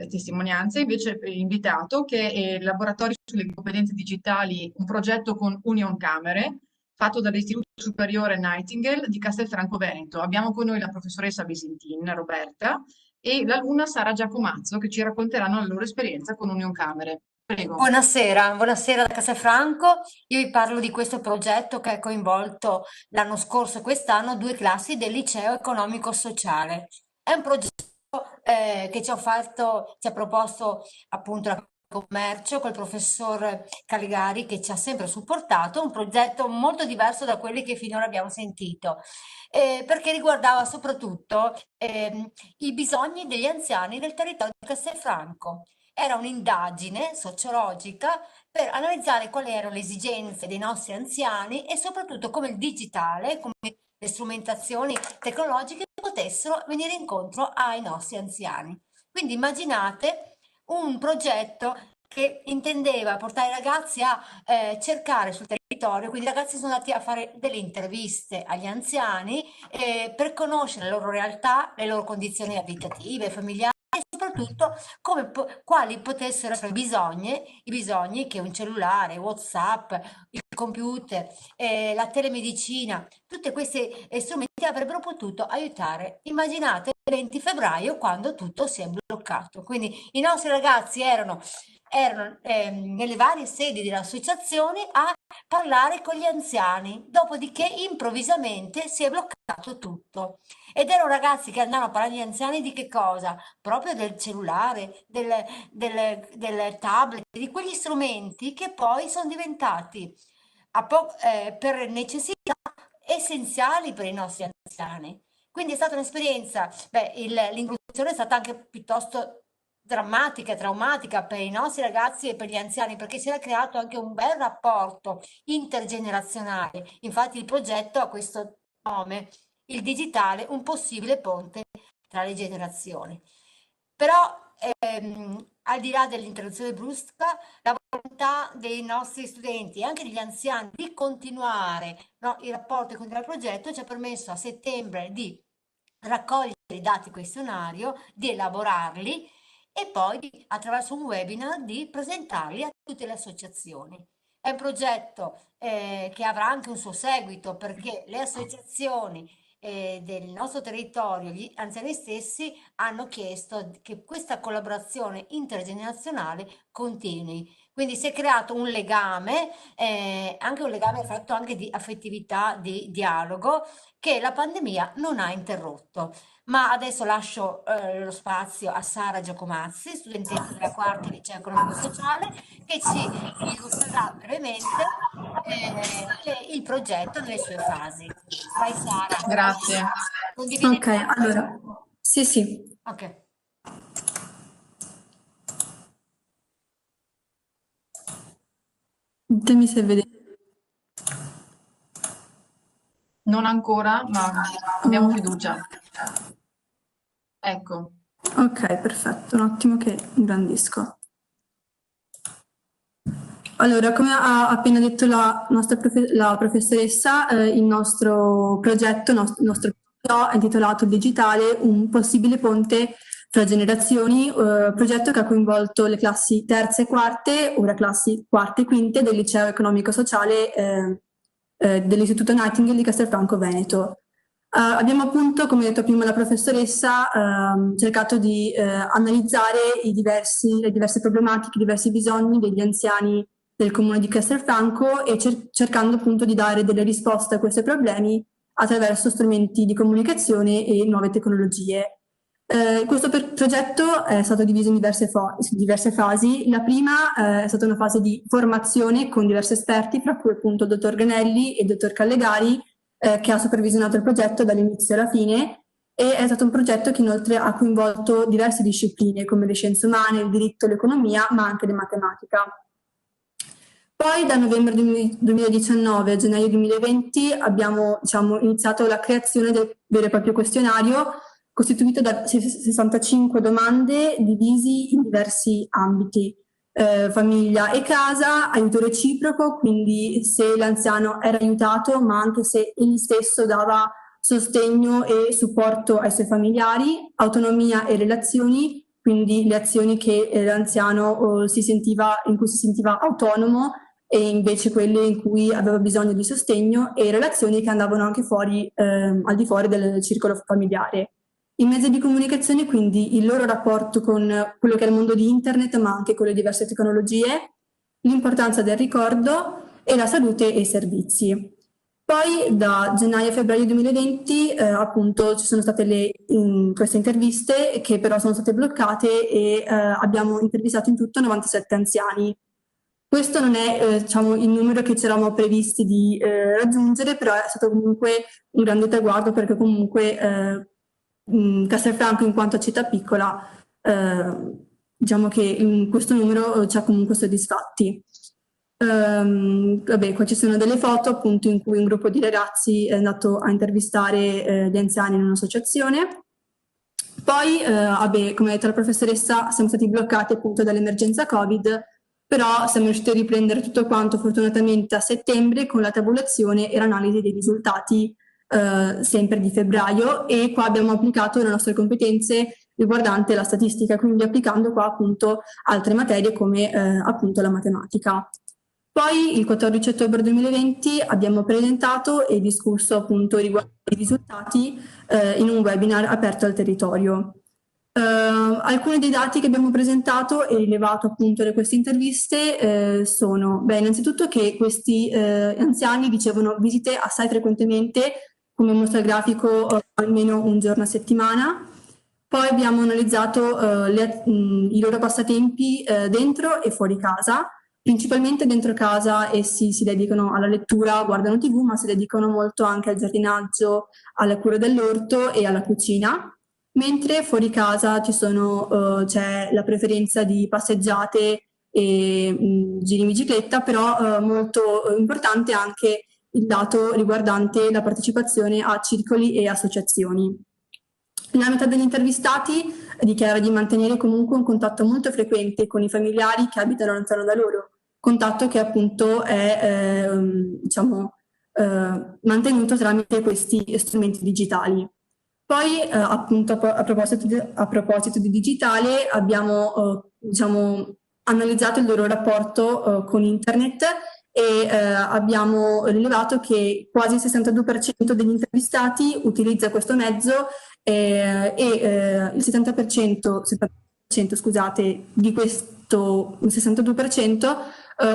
testimonianza, invece invitato, che è il laboratorio sulle competenze digitali, un progetto con Union Camere, fatto dall'Istituto Superiore Nightingale di Castelfranco Veneto. Abbiamo con noi la professoressa Visintin Roberta, e l'alunna Sara Giacomazzo, che ci racconteranno la loro esperienza con Unioncamere. Prego. Buonasera, buonasera da Castelfranco. Io vi parlo di questo progetto che ha coinvolto l'anno scorso e quest'anno 2 classi del liceo economico-sociale. È un progetto che ci ha proposto appunto la commercio col professor Caligari, che ci ha sempre supportato, un progetto molto diverso da quelli che finora abbiamo sentito, perché riguardava soprattutto i bisogni degli anziani del territorio di Castelfranco. Era un'indagine sociologica per analizzare quali erano le esigenze dei nostri anziani e soprattutto come il digitale, come le strumentazioni tecnologiche potessero venire incontro ai nostri anziani. Quindi immaginate un progetto che intendeva portare i ragazzi a cercare sul territorio, quindi i ragazzi sono andati a fare delle interviste agli anziani per conoscere la loro realtà, le loro condizioni abitative, familiari e soprattutto quali potessero essere i bisogni che un cellulare, WhatsApp, il computer, la telemedicina, tutti questi strumenti avrebbero potuto aiutare. Immaginate il 20 febbraio quando tutto si è bloccato. Quindi i nostri ragazzi erano nelle varie sedi delle associazioni a parlare con gli anziani, dopodiché improvvisamente si è bloccato tutto. Ed erano ragazzi che andavano a parlare agli anziani di che cosa? Proprio del cellulare, del tablet, di quegli strumenti che poi sono diventati per necessità essenziali per i nostri anziani. Quindi è stata un'esperienza, l'inclusione è stata anche piuttosto drammatica e traumatica per i nostri ragazzi e per gli anziani, perché si era creato anche un bel rapporto intergenerazionale. Infatti il progetto ha questo nome, il digitale, un possibile ponte tra le generazioni. Però al di là dell'interruzione brusca, la volontà dei nostri studenti e anche degli anziani di continuare, no, i rapporti con il progetto ci ha permesso a settembre di raccogliere i dati questionario, di elaborarli e poi attraverso un webinar di presentarli a tutte le associazioni. È un progetto che avrà anche un suo seguito, perché le associazioni del nostro territorio, gli anziani stessi, hanno chiesto che questa collaborazione intergenerazionale continui. Quindi si è creato un legame, anche un legame fatto anche di affettività, di dialogo, che la pandemia non ha interrotto. Ma adesso lascio lo spazio a Sara Giacomazzi, studentessa della quarta liceo economico sociale, che ci illustrerà brevemente il progetto nelle sue fasi. Vai Sara. Grazie. Condividi. Ok, allora, sì. Ok. Ditemi se vedete. Non ancora, ma abbiamo fiducia. Ecco. Ok, perfetto, un attimo che ingrandisco. Allora, come ha appena detto la professoressa, il nostro progetto, il nostro è intitolato Digitale, un possibile ponte fra generazioni, progetto che ha coinvolto le classi terze e quarte, ora classi quarte e quinte del liceo economico-sociale dell'Istituto Nightingale di Castelfranco Veneto. Abbiamo appunto, come detto prima la professoressa, cercato di analizzare le diverse problematiche, i diversi bisogni degli anziani del comune di Castelfranco e cercando appunto di dare delle risposte a questi problemi attraverso strumenti di comunicazione e nuove tecnologie. Questo progetto è stato diviso in diverse fasi. La prima è stata una fase di formazione con diversi esperti, fra cui appunto il dottor Ganelli e il dottor Callegari, che ha supervisionato il progetto dall'inizio alla fine, e è stato un progetto che inoltre ha coinvolto diverse discipline come le scienze umane, il diritto, l'economia, ma anche la matematica. Poi da novembre 2019 a gennaio 2020 abbiamo iniziato la creazione del vero e proprio questionario, costituito da 65 domande divisi in diversi ambiti, famiglia e casa, aiuto reciproco, quindi se l'anziano era aiutato, ma anche se egli stesso dava sostegno e supporto ai suoi familiari, autonomia e relazioni, quindi le azioni che l'anziano in cui si sentiva autonomo e invece quelle in cui aveva bisogno di sostegno, e relazioni che andavano anche fuori, al di fuori del circolo familiare. I mezzi di comunicazione, quindi il loro rapporto con quello che è il mondo di internet, ma anche con le diverse tecnologie, l'importanza del ricordo e la salute e i servizi. Poi da gennaio a febbraio 2020 appunto ci sono state queste interviste che però sono state bloccate e abbiamo intervistato in tutto 97 anziani. Questo non è diciamo, il numero che ci eravamo previsti di raggiungere, però è stato comunque un grande traguardo perché comunque Castelfranco in quanto città piccola diciamo che in questo numero ci ha comunque soddisfatti. Vabbè, qua ci sono delle foto appunto in cui un gruppo di ragazzi è andato a intervistare gli anziani in un'associazione. Poi, vabbè, come ha detto la professoressa, siamo stati bloccati appunto dall'emergenza Covid, però siamo riusciti a riprendere tutto quanto fortunatamente a settembre con la tabulazione e l'analisi dei risultati sempre di febbraio, e qua abbiamo applicato le nostre competenze riguardante la statistica, quindi applicando qua appunto altre materie come appunto la matematica. Poi il 14 ottobre 2020 abbiamo presentato e discusso appunto riguardo i risultati in un webinar aperto al territorio. Alcuni dei dati che abbiamo presentato e rilevato appunto da queste interviste sono, innanzitutto che questi anziani ricevono visite assai frequentemente, come mostra il grafico, almeno un giorno a settimana. Poi abbiamo analizzato i loro passatempi dentro e fuori casa. Principalmente dentro casa essi si dedicano alla lettura, guardano TV, ma si dedicano molto anche al giardinaggio, alla cura dell'orto e alla cucina, mentre fuori casa c'è la preferenza di passeggiate e giri in bicicletta, però molto importante anche il dato riguardante la partecipazione a circoli e associazioni. La metà degli intervistati dichiara di mantenere comunque un contatto molto frequente con i familiari che abitano lontano da loro, contatto che appunto è mantenuto tramite questi strumenti digitali. Poi appunto a proposito di digitale abbiamo analizzato il loro rapporto con internet e abbiamo rilevato che quasi il 62% degli intervistati utilizza questo mezzo e il 70%, scusate, di questo 62%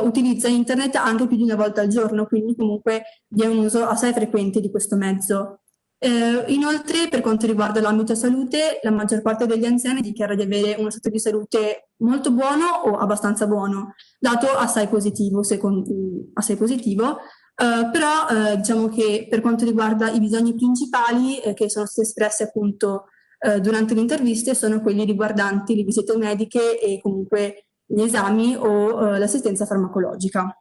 utilizza internet anche più di una volta al giorno, quindi comunque vi è un uso assai frequente di questo mezzo. Inoltre, per quanto riguarda l'ambito salute, la maggior parte degli anziani dichiara di avere uno stato di salute molto buono o abbastanza buono, dato assai positivo, però diciamo che per quanto riguarda i bisogni principali che sono stati espressi appunto durante le interviste sono quelli riguardanti le visite mediche e comunque gli esami o l'assistenza farmacologica.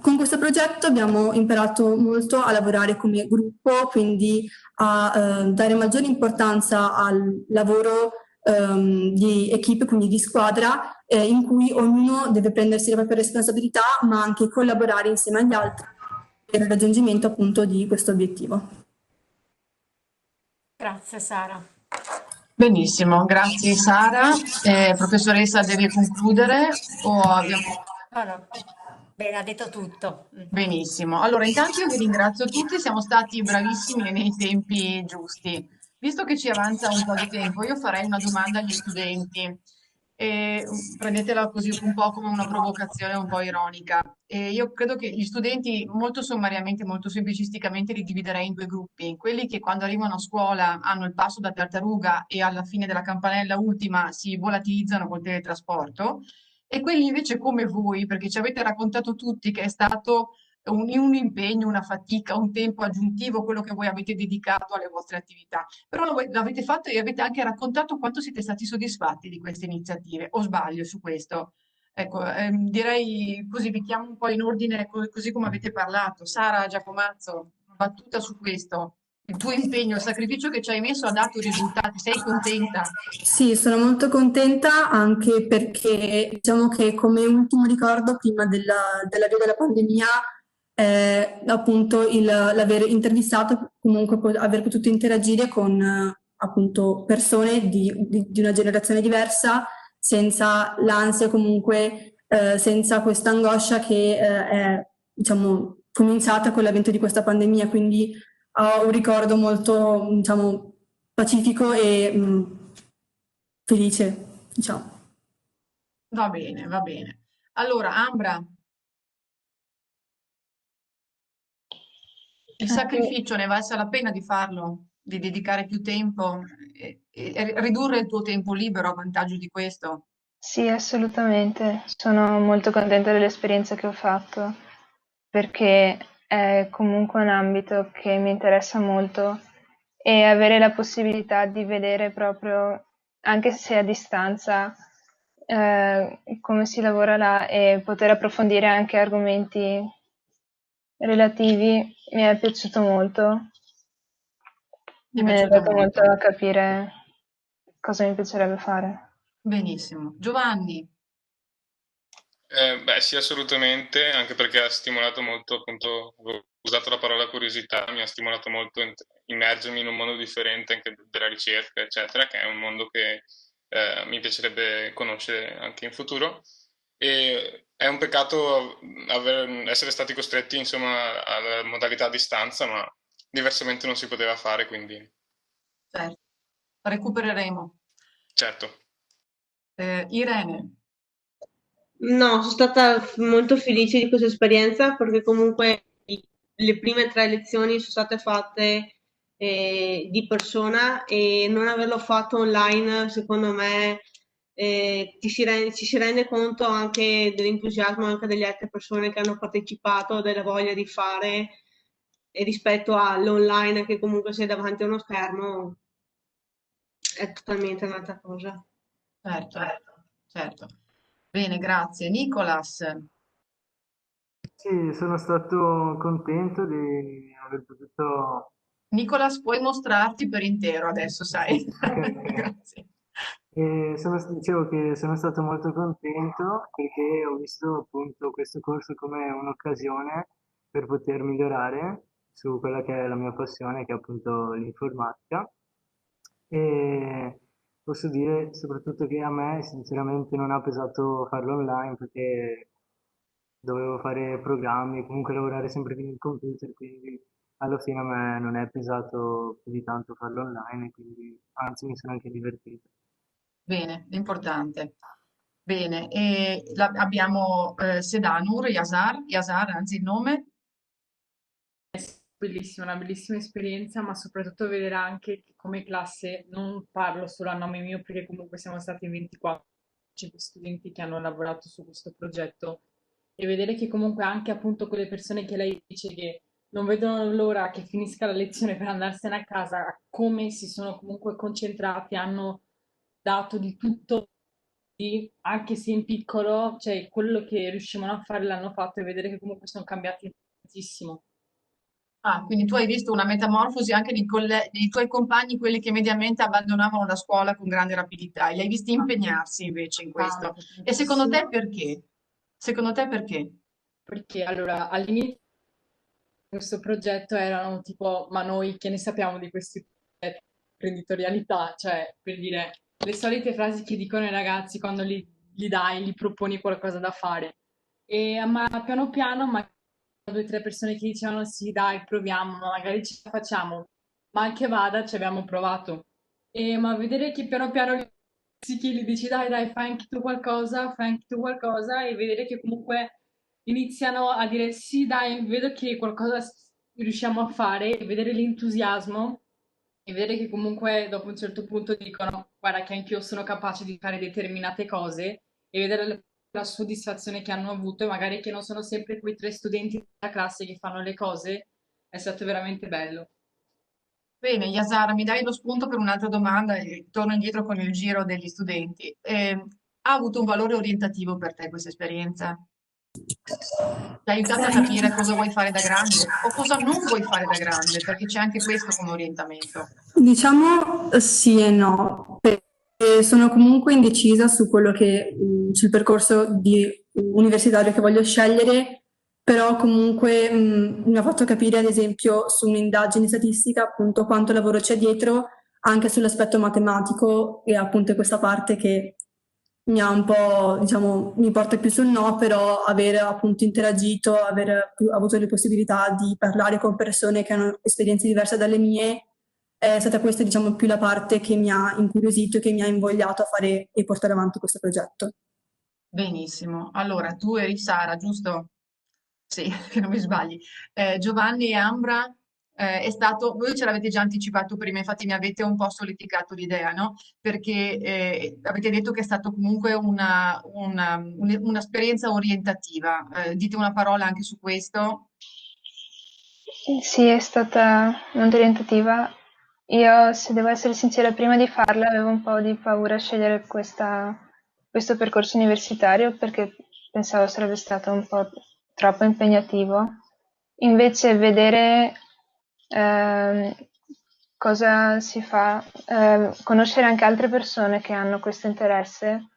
Con questo progetto abbiamo imparato molto a lavorare come gruppo, quindi a dare maggiore importanza al lavoro di equipe, quindi di squadra, in cui ognuno deve prendersi le proprie responsabilità, ma anche collaborare insieme agli altri per il raggiungimento appunto di questo obiettivo. Grazie Sara. Benissimo, grazie Sara. Professoressa, devi concludere o abbiamo... No. Bene, ha detto tutto. Benissimo. Allora, intanto io vi ringrazio tutti, siamo stati bravissimi nei tempi giusti. Visto che ci avanza un po' di tempo, io farei una domanda agli studenti. Prendetela così un po' come una provocazione un po' ironica. Io credo che gli studenti molto sommariamente, molto semplicisticamente li dividerei in due gruppi. Quelli che quando arrivano a scuola hanno il passo da tartaruga e alla fine della campanella ultima si volatilizzano col teletrasporto, e quelli invece come voi, perché ci avete raccontato tutti che è stato un impegno, una fatica, un tempo aggiuntivo quello che voi avete dedicato alle vostre attività. Però l'avete fatto e avete anche raccontato quanto siete stati soddisfatti di queste iniziative. O sbaglio su questo? Ecco, direi così, vi chiamo un po' in ordine così come avete parlato. Sara Giacomazzo, una battuta su questo. Il tuo impegno, il sacrificio che ci hai messo ha dato risultati, sei contenta? Sì, sono molto contenta anche perché diciamo che come ultimo ricordo prima dell'avvio della pandemia appunto l'aver intervistato, comunque aver potuto interagire con appunto persone di una generazione diversa senza l'ansia, comunque senza questa angoscia che è diciamo cominciata con l'avvento di questa pandemia, quindi ho un ricordo molto, diciamo, pacifico e felice, diciamo. Va bene, va bene. Allora, Ambra, il sacrificio ne valsa la pena di farlo, di dedicare più tempo e ridurre il tuo tempo libero a vantaggio di questo? Sì, assolutamente. Sono molto contenta dell'esperienza che ho fatto perché è comunque un ambito che mi interessa molto e avere la possibilità di vedere proprio, anche se a distanza, come si lavora là e poter approfondire anche argomenti relativi mi è piaciuto molto. Ti è Mi ha piaciuto aiutato molto molto? a capire cosa mi piacerebbe fare. Benissimo. Giovanni, Beh, sì, assolutamente, anche perché ha stimolato molto, appunto, avevo usato la parola curiosità, mi ha stimolato molto immergermi in un mondo differente anche della ricerca, eccetera, che è un mondo che mi piacerebbe conoscere anche in futuro. E è un peccato essere stati costretti, insomma, alla modalità a distanza, ma diversamente non si poteva fare, quindi certo, recupereremo. certo. Irene, No, sono stata molto felice di questa esperienza perché comunque le prime 3 lezioni sono state fatte di persona e non averlo fatto online, secondo me, ci si rende conto anche dell'entusiasmo anche delle altre persone che hanno partecipato, della voglia di fare, e rispetto all'online che comunque sei davanti a uno schermo è totalmente un'altra cosa. certo, certo. Bene, grazie. Nicolas, Sì, sono stato contento di aver potuto... Nicolas, puoi mostrarti per intero adesso, sai? Ok. Grazie. E dicevo che sono stato molto contento perché ho visto appunto questo corso come un'occasione per poter migliorare su quella che è la mia passione, che è appunto l'informatica. E posso dire soprattutto che a me sinceramente non ha pesato farlo online perché dovevo fare programmi, comunque lavorare sempre con il computer, quindi alla fine a me non è pesato più di tanto farlo online, quindi anzi mi sono anche divertito. Bene, importante. Bene, e abbiamo Sedanur, Yasar, anzi il nome. Bellissima, una bellissima esperienza, ma soprattutto vedere anche che come classe, non parlo solo a nome mio perché comunque siamo stati in 24 studenti che hanno lavorato su questo progetto e vedere che comunque anche appunto quelle persone che lei dice che non vedono l'ora che finisca la lezione per andarsene a casa, come si sono comunque concentrati, hanno dato di tutto, anche se in piccolo, cioè quello che riuscivano a fare l'hanno fatto e vedere che comunque sono cambiati tantissimo. Ah, quindi tu hai visto una metamorfosi anche dei tuoi compagni, quelli che mediamente abbandonavano la scuola con grande rapidità, e li hai visti impegnarsi invece in questo. Tanto, E secondo te tantissimo. perché? Secondo te perché? Perché allora all'inizio questo progetto erano tipo, ma noi che ne sappiamo di questi progetti di imprenditorialità? Cioè, per dire, le solite frasi che dicono i ragazzi quando gli dai, gli proponi qualcosa da fare. Ma piano piano, magari 2 o 3 persone che dicevano sì, dai, proviamo, ma magari ce la facciamo. Ma anche vada, ci abbiamo provato. Ma vedere che piano piano sì, che gli dici dai, dai, fai anche tu qualcosa, e vedere che comunque iniziano a dire sì, dai, vedo che qualcosa riusciamo a fare, e vedere l'entusiasmo e vedere che comunque dopo un certo punto dicono guarda che anch'io sono capace di fare determinate cose e vedere la soddisfazione che hanno avuto e magari che non sono sempre quei 3 studenti della classe che fanno le cose, è stato veramente bello. Bene, Yasara, mi dai lo spunto per un'altra domanda e torno indietro con il giro degli studenti. Ha avuto un valore orientativo per te questa esperienza? Ti ha aiutato a capire cosa vuoi fare da grande o cosa non vuoi fare da grande, perché c'è anche questo come orientamento. Diciamo sì e no, perché sono comunque indecisa su quello che, sul percorso universitario che voglio scegliere, però comunque mi ha fatto capire, ad esempio, su un'indagine statistica, appunto, quanto lavoro c'è dietro, anche sull'aspetto matematico e appunto questa parte che mi ha un po', diciamo, mi porta più sul no, però aver appunto interagito, aver avuto le possibilità di parlare con persone che hanno esperienze diverse dalle mie, è stata questa, diciamo, più la parte che mi ha incuriosito e che mi ha invogliato a fare e portare avanti questo progetto. Benissimo. Allora, tu eri Sara, giusto? Sì, che non mi sbagli. Giovanni e Ambra, voi ce l'avete già anticipato prima, infatti mi avete un po' solleticato l'idea, no? Perché avete detto che è stato comunque un'esperienza orientativa. Dite una parola anche su questo? Sì, è stata molto orientativa. Io, se devo essere sincera, prima di farla avevo un po' di paura a scegliere questo percorso universitario perché pensavo sarebbe stato un po' troppo impegnativo. Invece vedere cosa si fa, conoscere anche altre persone che hanno questo interesse,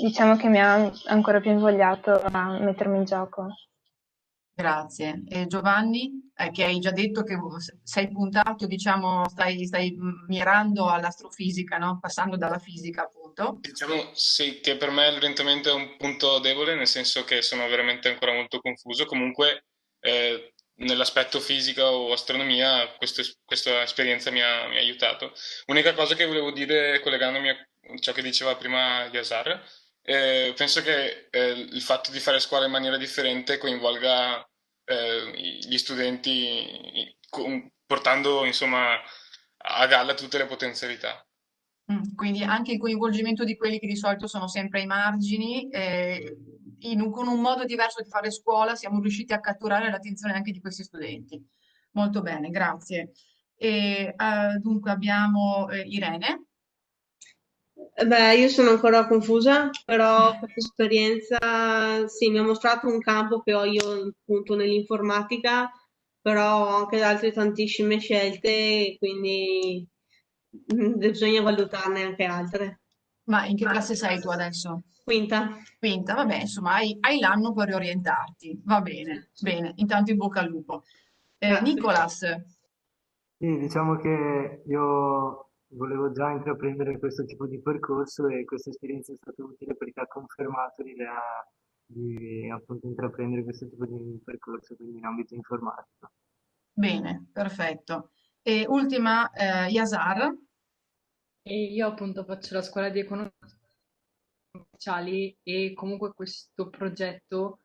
diciamo che mi ha ancora più invogliato a mettermi in gioco. Grazie. E Giovanni, che hai già detto che sei puntato, diciamo, stai mirando all'astrofisica, no? Passando dalla fisica, appunto. Diciamo sì, che per me l'orientamento è un punto debole, nel senso che sono veramente ancora molto confuso. Comunque, nell'aspetto fisica o astronomia, questa esperienza mi ha aiutato. Unica cosa che volevo dire, collegandomi a ciò che diceva prima Yasar, penso che il fatto di fare scuola in maniera differente coinvolga gli studenti, portando insomma a galla tutte le potenzialità. Quindi anche il coinvolgimento di quelli che di solito sono sempre ai margini, con un modo diverso di fare scuola siamo riusciti a catturare l'attenzione anche di questi studenti. Molto bene, grazie. Dunque abbiamo Irene. Beh, io sono ancora confusa, però questa esperienza sì, mi ha mostrato un campo che ho io appunto nell'informatica, però ho anche altre tantissime scelte, quindi bisogna valutarne anche altre. Ma in che classe sei tu adesso? Quinta. Quinta, vabbè, insomma, hai l'anno per riorientarti. Va bene, bene. Intanto in bocca al lupo. Grazie. Nicolas, Sì, diciamo che io volevo già intraprendere questo tipo di percorso e questa esperienza è stata utile perché ha confermato l'idea di appunto intraprendere questo tipo di percorso, quindi in ambito informatico. bene, perfetto. E ultima, Yasar. E io appunto faccio la scuola di economia commerciali e comunque questo progetto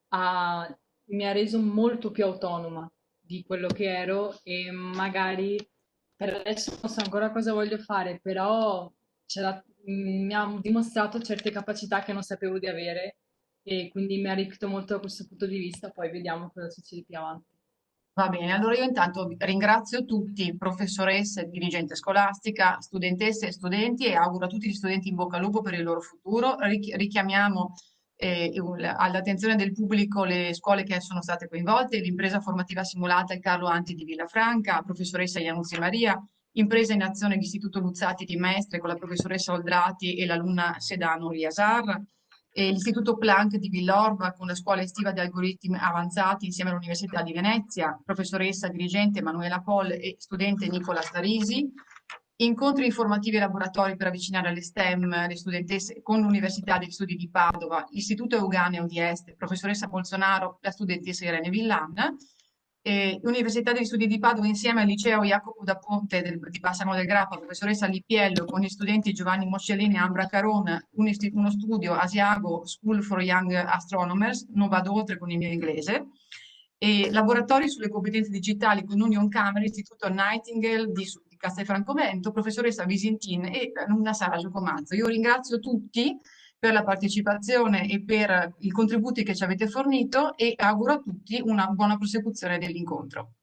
mi ha reso molto più autonoma di quello che ero e magari per adesso non so ancora cosa voglio fare, però mi ha dimostrato certe capacità che non sapevo di avere e quindi mi ha arricchito molto da questo punto di vista, poi vediamo cosa succede più avanti. Va bene, allora io intanto ringrazio tutti, professoresse, dirigente scolastica, studentesse e studenti e auguro a tutti gli studenti in bocca al lupo per il loro futuro. Richiamiamo all'attenzione del pubblico le scuole che sono state coinvolte, l'impresa formativa simulata il Carlo Anti di Villafranca, professoressa Iannuzzi Maria, impresa in azione l'Istituto Luzzati di Mestre con la professoressa Oldrati e l'alunna Sedano Riasar, e l'Istituto Planck di Villorba con la scuola estiva di algoritmi avanzati insieme all'Università di Venezia, professoressa dirigente Emanuela Poll e studente Nicola Starisi, incontri informativi e laboratori per avvicinare alle STEM le studentesse con l'Università degli Studi di Padova, l'Istituto Euganeo di Este, professoressa Bolsonaro, la studentessa Irene Villan, Università degli Studi di Padova insieme al liceo Jacopo da Ponte di Bassano del Grappa, professoressa Lipiello con gli studenti Giovanni Moscellini e Ambra Caron, uno studio Asiago School for Young Astronomers, non vado oltre con il mio inglese, e laboratori sulle competenze digitali con Union Camera, Istituto Nightingale di Castelfranco-Vento, professoressa Visintin e una Sara Giacomazzo. Io ringrazio tutti per la partecipazione e per i contributi che ci avete fornito e auguro a tutti una buona prosecuzione dell'incontro.